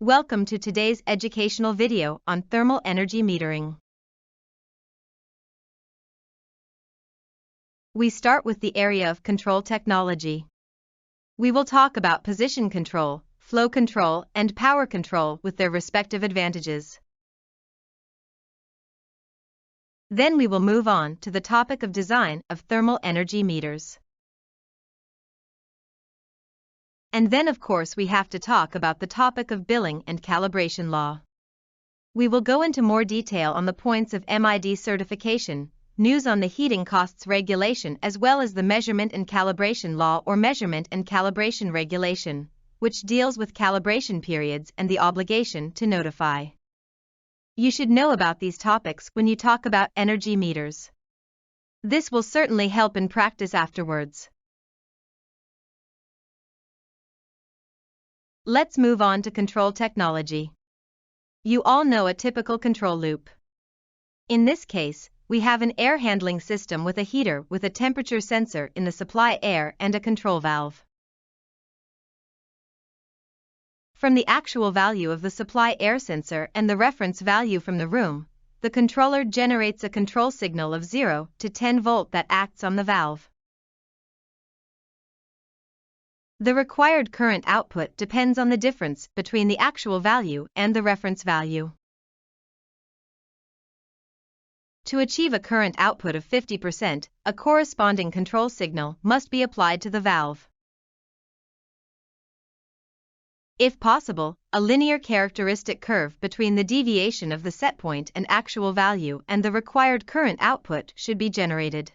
Welcome to today's educational video on thermal energy metering. We start with the area of control technology. We will talk about position control, flow control, and power control with their respective advantages. Then we will move on to the topic of design of thermal energy meters. And then of course we have to talk about the topic of billing and calibration law. We will go into more detail on the points of MID certification, news on the heating costs regulation, as well as the measurement and calibration law or measurement and calibration regulation, which deals with calibration periods and the obligation to notify. You should know about these topics when you talk about energy meters. This will certainly help in practice afterwards. Let's move on to control technology. You all know a typical control loop. In this case, we have an air handling system with a heater with a temperature sensor in the supply air and a control valve. From the actual value of the supply air sensor and the reference value from the room, the controller generates a control signal of 0 to 10 volt that acts on the valve. The required current output depends on the difference between the actual value and the reference value. To achieve a current output of 50%, a corresponding control signal must be applied to the valve. If possible, a linear characteristic curve between the deviation of the set point and actual value and the required current output should be generated.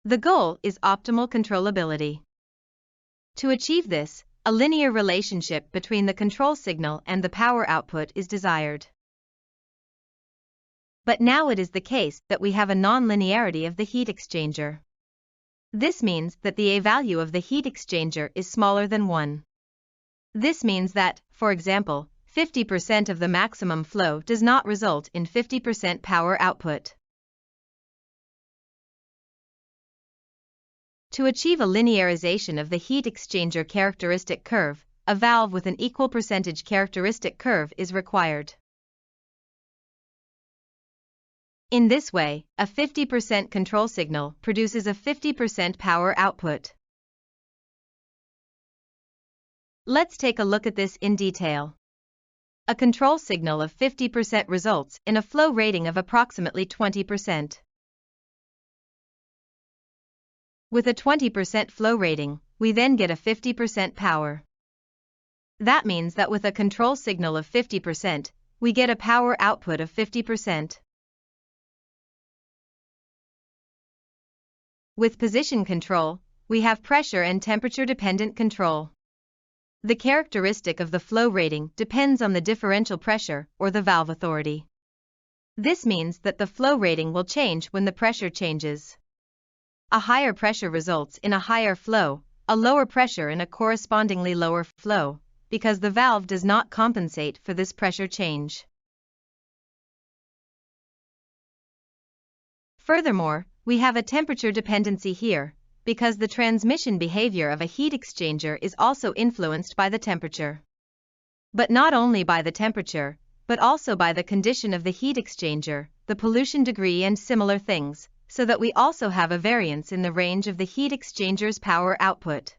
The goal is optimal controllability. To achieve this, a linear relationship between the control signal and the power output is desired. But now it is the case that we have a non-linearity of the heat exchanger. This means that the A value of the heat exchanger is smaller than 1. This means that, for example, 50% of the maximum flow does not result in 50% power output. To achieve a linearization of the heat exchanger characteristic curve, a valve with an equal percentage characteristic curve is required. In this way, a 50% control signal produces a 50% power output. Let's take a look at this in detail. A control signal of 50% results in a flow rating of approximately 20%. With a 20% flow rating, we then get a 50% power. That means that with a control signal of 50%, we get a power output of 50%. With position control, we have pressure and temperature dependent control. The characteristic of the flow rating depends on the differential pressure or the valve authority. This means that the flow rating will change when the pressure changes. A higher pressure results in a higher flow, a lower pressure in a correspondingly lower flow, because the valve does not compensate for this pressure change. Furthermore, we have a temperature dependency here, because the transmission behavior of a heat exchanger is also influenced by the temperature. But not only by the temperature, but also by the condition of the heat exchanger, the pollution degree and similar things, so that we also have a variance in the range of the heat exchanger's power output.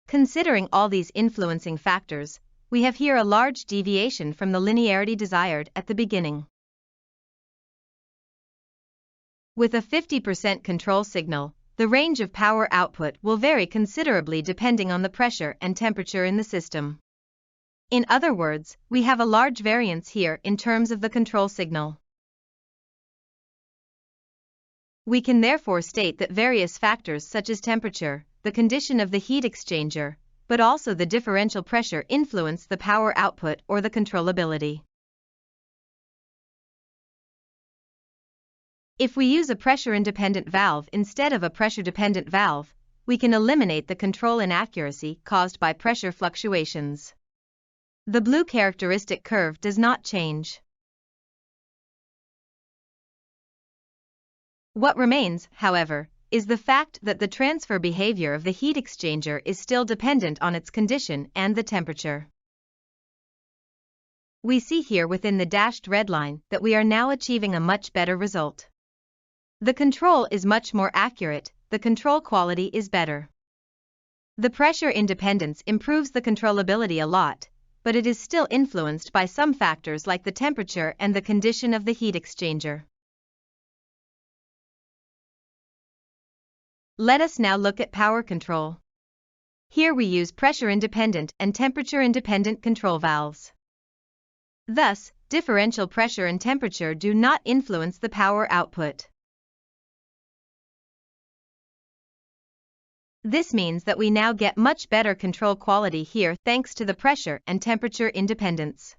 Considering all these influencing factors, we have here a large deviation from the linearity desired at the beginning. With a 50% control signal, the range of power output will vary considerably depending on the pressure and temperature in the system. In other words, we have a large variance here in terms of the control signal. We can therefore state that various factors such as temperature, the condition of the heat exchanger, but also the differential pressure influence the power output or the controllability. If we use a pressure-independent valve instead of a pressure-dependent valve, we can eliminate the control inaccuracy caused by pressure fluctuations. The blue characteristic curve does not change. What remains, however, is the fact that the transfer behavior of the heat exchanger is still dependent on its condition and the temperature. We see here within the dashed red line that we are now achieving a much better result. The control is much more accurate, the control quality is better. The pressure independence improves the controllability a lot, but it is still influenced by some factors like the temperature and the condition of the heat exchanger. Let us now look at power control. Here we use pressure-independent and temperature-independent control valves. Thus, differential pressure and temperature do not influence the power output. This means that we now get much better control quality here thanks to the pressure and temperature independence.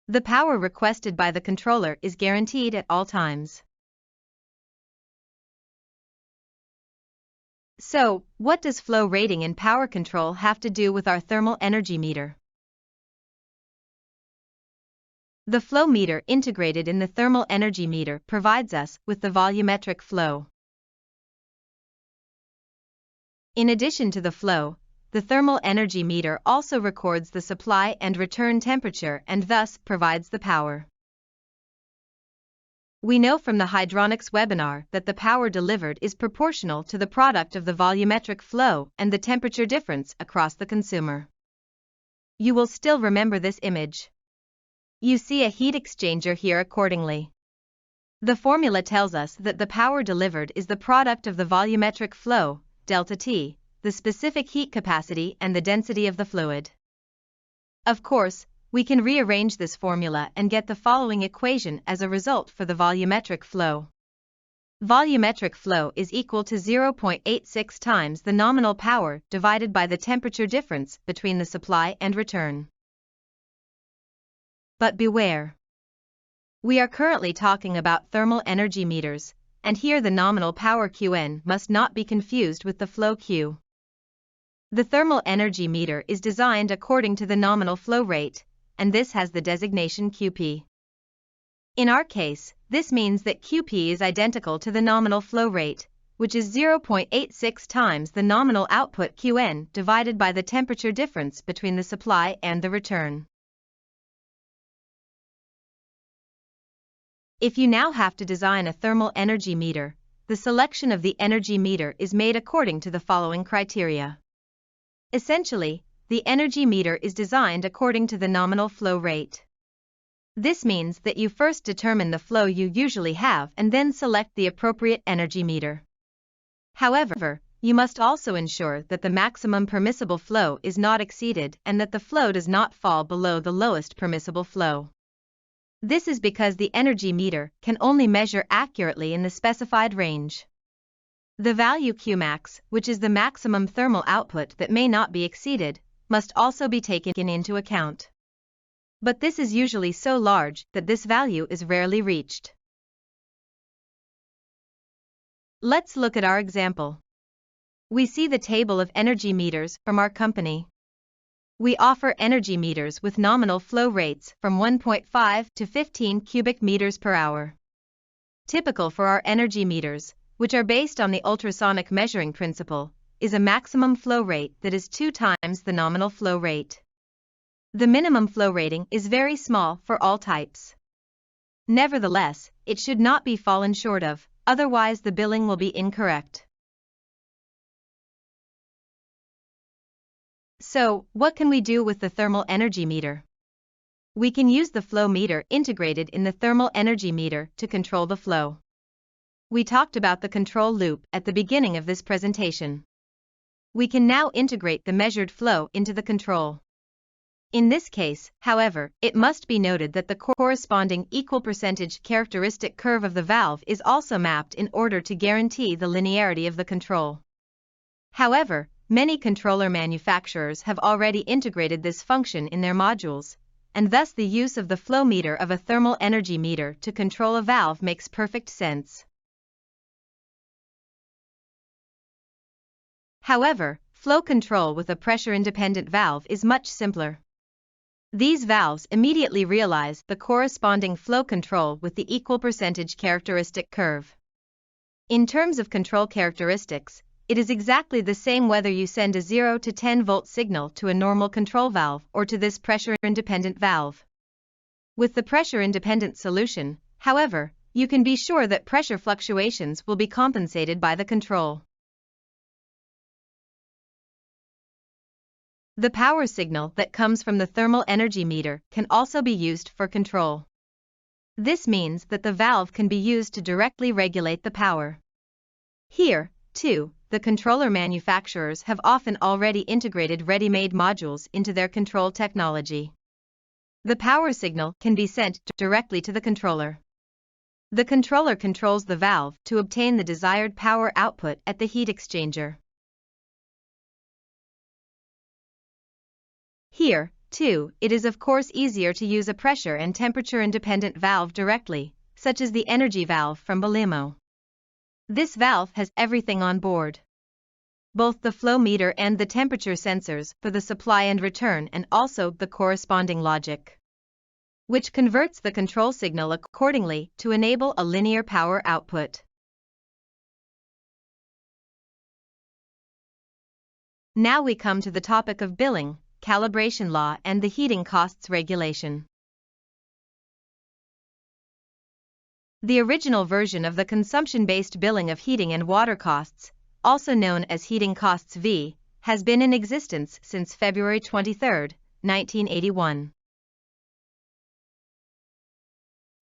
The power requested by the controller is guaranteed at all times. So, what does flow rating and power control have to do with our thermal energy meter? The flow meter integrated in the thermal energy meter provides us with the volumetric flow. In addition to the flow, the thermal energy meter also records the supply and return temperature and thus provides the power. We know from the hydronics webinar that the power delivered is proportional to the product of the volumetric flow and the temperature difference across the consumer. You will still remember this image. You see a heat exchanger here accordingly. The formula tells us that the power delivered is the product of the volumetric flow, delta T, the specific heat capacity and the density of the fluid. Of course, we can rearrange this formula and get the following equation as a result for the volumetric flow. Volumetric flow is equal to 0.86 times the nominal power divided by the temperature difference between the supply and return. But beware. We are currently talking about thermal energy meters, and here the nominal power Qn must not be confused with the flow Q. The thermal energy meter is designed according to the nominal flow rate, and this has the designation QP. In our case, this means that QP is identical to the nominal flow rate, which is 0.86 times the nominal output Qn divided by the temperature difference between the supply and the return. If you now have to design a thermal energy meter, the selection of the energy meter is made according to the following criteria. Essentially, the energy meter is designed according to the nominal flow rate. This means that you first determine the flow you usually have and then select the appropriate energy meter. However, you must also ensure that the maximum permissible flow is not exceeded and that the flow does not fall below the lowest permissible flow. This is because the energy meter can only measure accurately in the specified range. The value Qmax, which is the maximum thermal output that may not be exceeded, must also be taken into account. But this is usually so large that this value is rarely reached. Let's look at our example. We see the table of energy meters from our company. We offer energy meters with nominal flow rates from 1.5 to 15 cubic meters per hour. Typical for our energy meters, which are based on the ultrasonic measuring principle, is a maximum flow rate that is 2 times the nominal flow rate. The minimum flow rating is very small for all types. Nevertheless, it should not be fallen short of, otherwise the billing will be incorrect. So, what can we do with the thermal energy meter? We can use the flow meter integrated in the thermal energy meter to control the flow. We talked about the control loop at the beginning of this presentation. We can now integrate the measured flow into the control. In this case, however, it must be noted that the corresponding equal percentage characteristic curve of the valve is also mapped in order to guarantee the linearity of the control. However, many controller manufacturers have already integrated this function in their modules, and thus the use of the flow meter of a thermal energy meter to control a valve makes perfect sense. However, flow control with a pressure-independent valve is much simpler. These valves immediately realize the corresponding flow control with the equal percentage characteristic curve. In terms of control characteristics, it is exactly the same whether you send a 0 to 10 volt signal to a normal control valve or to this pressure-independent valve. With the pressure-independent solution, however, you can be sure that pressure fluctuations will be compensated by the control. The power signal that comes from the thermal energy meter can also be used for control. This means that the valve can be used to directly regulate the power. Here, too, the controller manufacturers have often already integrated ready-made modules into their control technology. The power signal can be sent directly to the controller. The controller controls the valve to obtain the desired power output at the heat exchanger. Here, too, it is of course easier to use a pressure and temperature-independent valve directly, such as the energy valve from Belimo. This valve has everything on board. Both the flow meter and the temperature sensors for the supply and return, and also the corresponding logic, which converts the control signal accordingly to enable a linear power output. Now we come to the topic of billing, calibration law and the heating costs regulation. The original version of the consumption-based billing of heating and water costs, also known as heating costs V, has been in existence since February 23, 1981.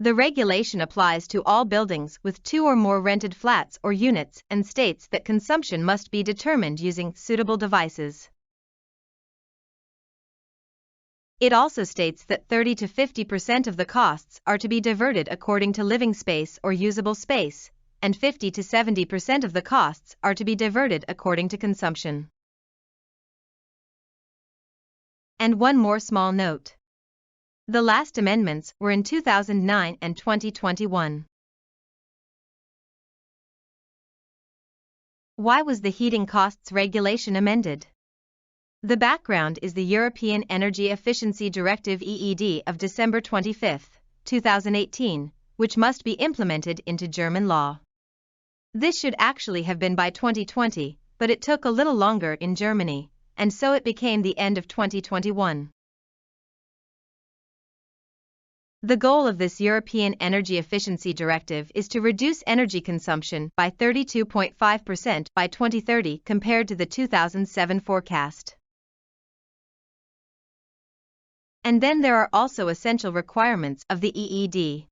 The regulation applies to all buildings with 2 or more rented flats or units and states that consumption must be determined using suitable devices. It also states that 30 to 50% of the costs are to be diverted according to living space or usable space, and 50 to 70% of the costs are to be diverted according to consumption. And one more small note. The last amendments were in 2009 and 2021. Why was the heating costs regulation amended? The background is the European Energy Efficiency Directive (EED) of December 25, 2018, which must be implemented into German law. This should actually have been by 2020, but it took a little longer in Germany, and so it became the end of 2021. The goal of this European Energy Efficiency Directive is to reduce energy consumption by 32.5% by 2030 compared to the 2007 forecast. And then there are also essential requirements of the EED.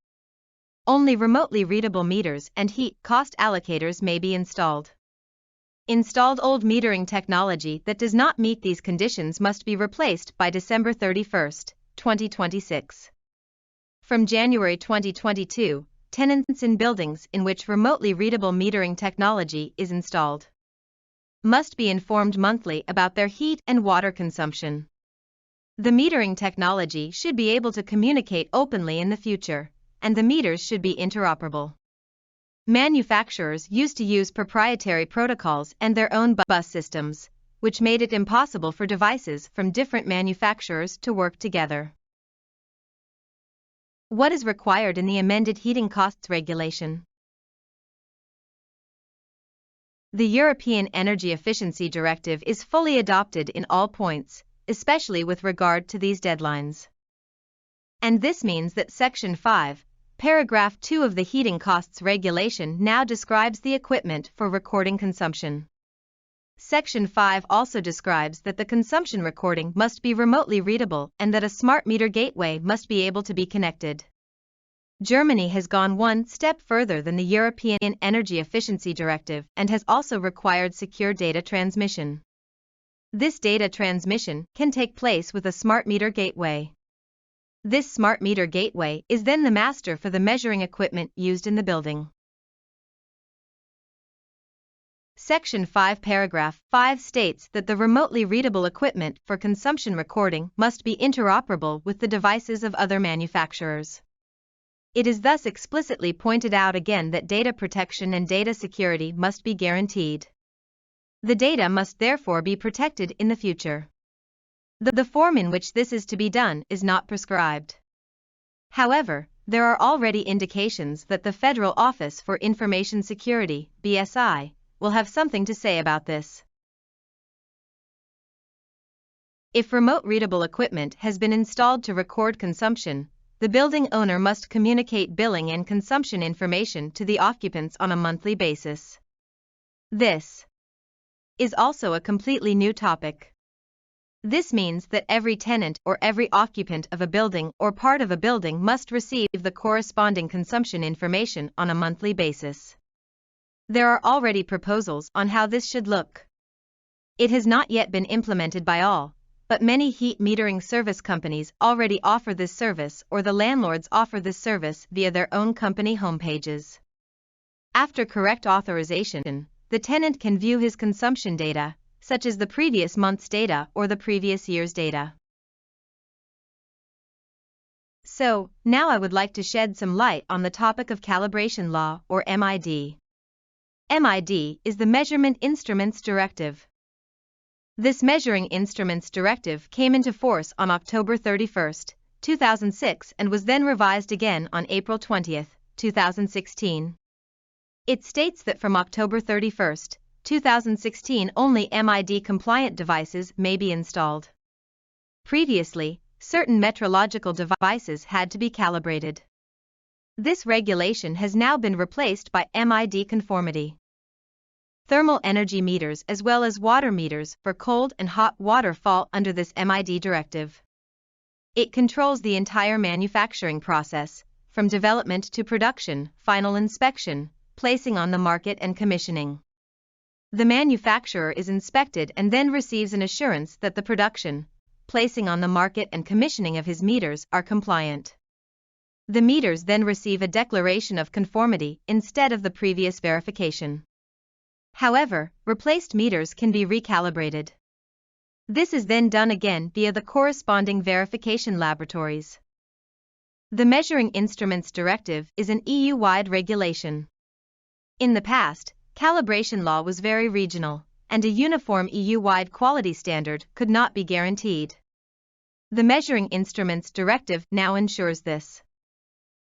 Only remotely readable meters and heat cost allocators may be installed. Installed old metering technology that does not meet these conditions must be replaced by December 31, 2026. From January 2022, tenants in buildings in which remotely readable metering technology is installed must be informed monthly about their heat and water consumption. The metering technology should be able to communicate openly in the future, and the meters should be interoperable. Manufacturers used to use proprietary protocols and their own bus systems, which made it impossible for devices from different manufacturers to work together. What is required in the amended heating costs regulation? The European Energy Efficiency Directive is fully adopted in all points, especially with regard to these deadlines. And this means that Section 5, Paragraph 2 of the Heating Costs Regulation now describes the equipment for recording consumption. Section 5 also describes that the consumption recording must be remotely readable and that a smart meter gateway must be able to be connected. Germany has gone one step further than the European Energy Efficiency Directive and has also required secure data transmission. This data transmission can take place with a smart meter gateway. This smart meter gateway is then the master for the measuring equipment used in the building. Section 5 Paragraph 5 states that the remotely readable equipment for consumption recording must be interoperable with the devices of other manufacturers. It is thus explicitly pointed out again that data protection and data security must be guaranteed. The data must therefore be protected in the future. The form in which this is to be done is not prescribed. However, there are already indications that the Federal Office for Information Security, BSI, will have something to say about this. If remote readable equipment has been installed to record consumption, the building owner must communicate billing and consumption information to the occupants on a monthly basis. This is also a completely new topic. This means that every tenant or every occupant of a building or part of a building must receive the corresponding consumption information on a monthly basis. There are already proposals on how this should look. It has not yet been implemented by all, but many heat metering service companies already offer this service, or the landlords offer this service via their own company homepages. After correct authorization, the tenant can view his consumption data, such as the previous month's data or the previous year's data. So, now I would like to shed some light on the topic of calibration law, or MID. MID is the Measurement Instruments Directive. This Measuring Instruments Directive came into force on October 31, 2006 and was then revised again on April 20, 2016. It states that from October 31, 2016 only MID-compliant devices may be installed. Previously, certain metrological devices had to be calibrated. This regulation has now been replaced by MID conformity. Thermal energy meters as well as water meters for cold and hot water fall under this MID directive. It controls the entire manufacturing process, from development to production, final inspection, placing on the market and commissioning. The manufacturer is inspected and then receives an assurance that the production, placing on the market and commissioning of his meters are compliant. The meters then receive a declaration of conformity instead of the previous verification. However, replaced meters can be recalibrated. This is then done again via the corresponding verification laboratories. The Measuring Instruments Directive is an EU-wide regulation. In the past, calibration law was very regional, and a uniform EU-wide quality standard could not be guaranteed. The Measuring Instruments Directive now ensures this.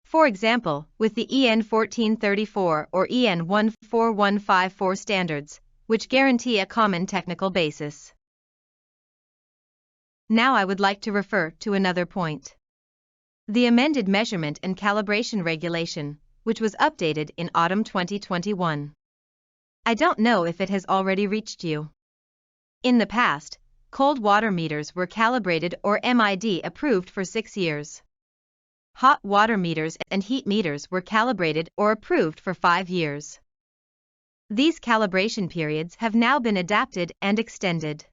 For example, with the EN 1434 or EN 14154 standards, which guarantee a common technical basis. Now I would like to refer to another point. The amended Measurement and Calibration Regulation, which was updated in autumn 2021. I don't know if it has already reached you. In the past, cold water meters were calibrated or MID approved for 6 years. Hot water meters and heat meters were calibrated or approved for 5 years. These calibration periods have now been adapted and extended.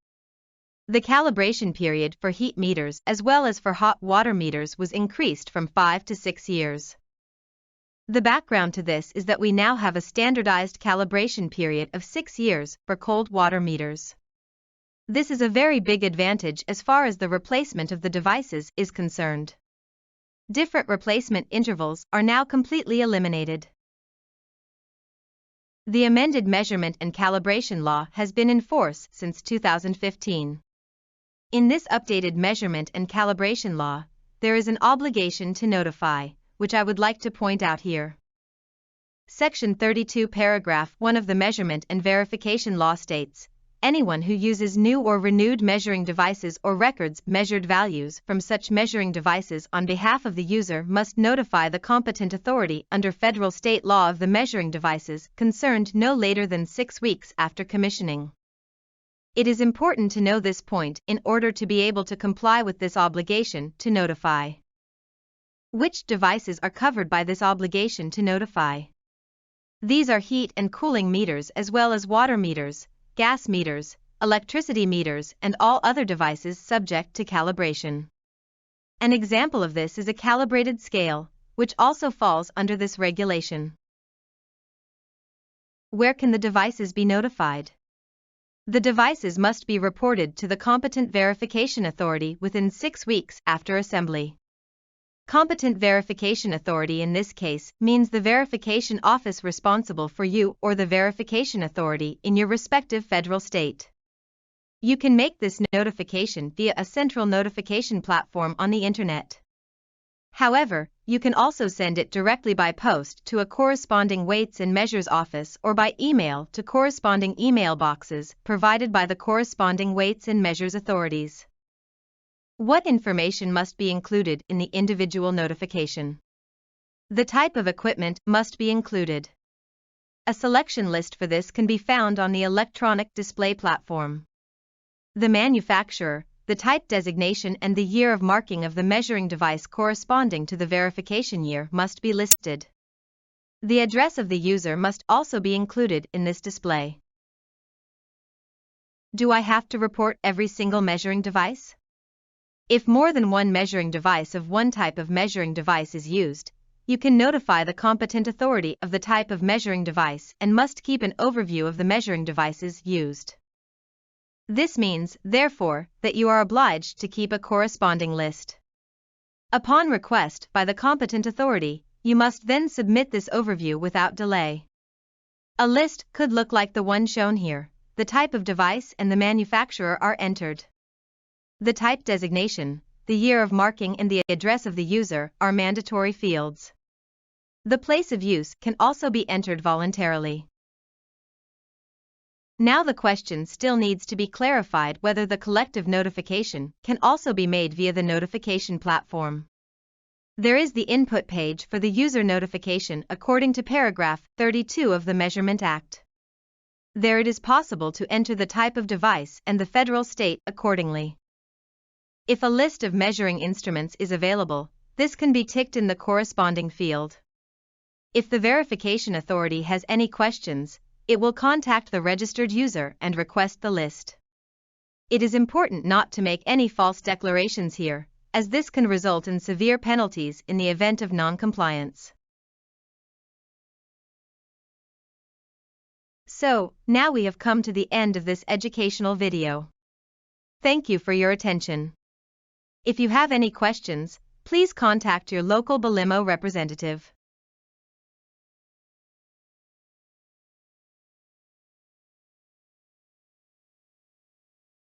The calibration period for heat meters as well as for hot water meters was increased from 5 to 6 years. The background to this is that we now have a standardized calibration period of 6 years for cold water meters. This is a very big advantage as far as the replacement of the devices is concerned. Different replacement intervals are now completely eliminated. The amended Measurement and Calibration Law has been in force since 2015. In this updated Measurement and Calibration Law, there is an obligation to notify, which I would like to point out here. Section 32 paragraph 1 of the Measurement and Verification Law states, anyone who uses new or renewed measuring devices or records measured values from such measuring devices on behalf of the user must notify the competent authority under federal state law of the measuring devices concerned no later than 6 weeks after commissioning. It is important to know this point in order to be able to comply with this obligation to notify. Which devices are covered by this obligation to notify? These are heat and cooling meters as well as water meters, gas meters, electricity meters, and all other devices subject to calibration. An example of this is a calibrated scale, which also falls under this regulation. Where can the devices be notified? The devices must be reported to the competent verification authority within 6 weeks after assembly. Competent verification authority in this case means the verification office responsible for you or the verification authority in your respective federal state. You can make this notification via a central notification platform on the internet. However, you can also send it directly by post to a corresponding weights and measures office or by email to corresponding email boxes provided by the corresponding weights and measures authorities. What information must be included in the individual notification? The type of equipment must be included. A selection list for this can be found on the electronic display platform. The manufacturer, the type designation and the year of marking of the measuring device corresponding to the verification year must be listed. The address of the user must also be included in this display. Do I have to report every single measuring device? If more than one measuring device of one type of measuring device is used, you can notify the competent authority of the type of measuring device and must keep an overview of the measuring devices used. This means, therefore, that you are obliged to keep a corresponding list. Upon request by the competent authority, you must then submit this overview without delay. A list could look like the one shown here. The type of device and the manufacturer are entered. The type designation, the year of marking and the address of the user are mandatory fields. The place of use can also be entered voluntarily. Now the question still needs to be clarified whether the collective notification can also be made via the notification platform. There is the input page for the user notification according to paragraph 32 of the Measurement Act. There it is possible to enter the type of device and the federal state accordingly. If a list of measuring instruments is available, this can be ticked in the corresponding field. If the verification authority has any questions, it will contact the registered user and request the list. It is important not to make any false declarations here, as this can result in severe penalties in the event of non-compliance. So, now we have come to the end of this educational video. Thank you for your attention. If you have any questions, please contact your local Belimo representative.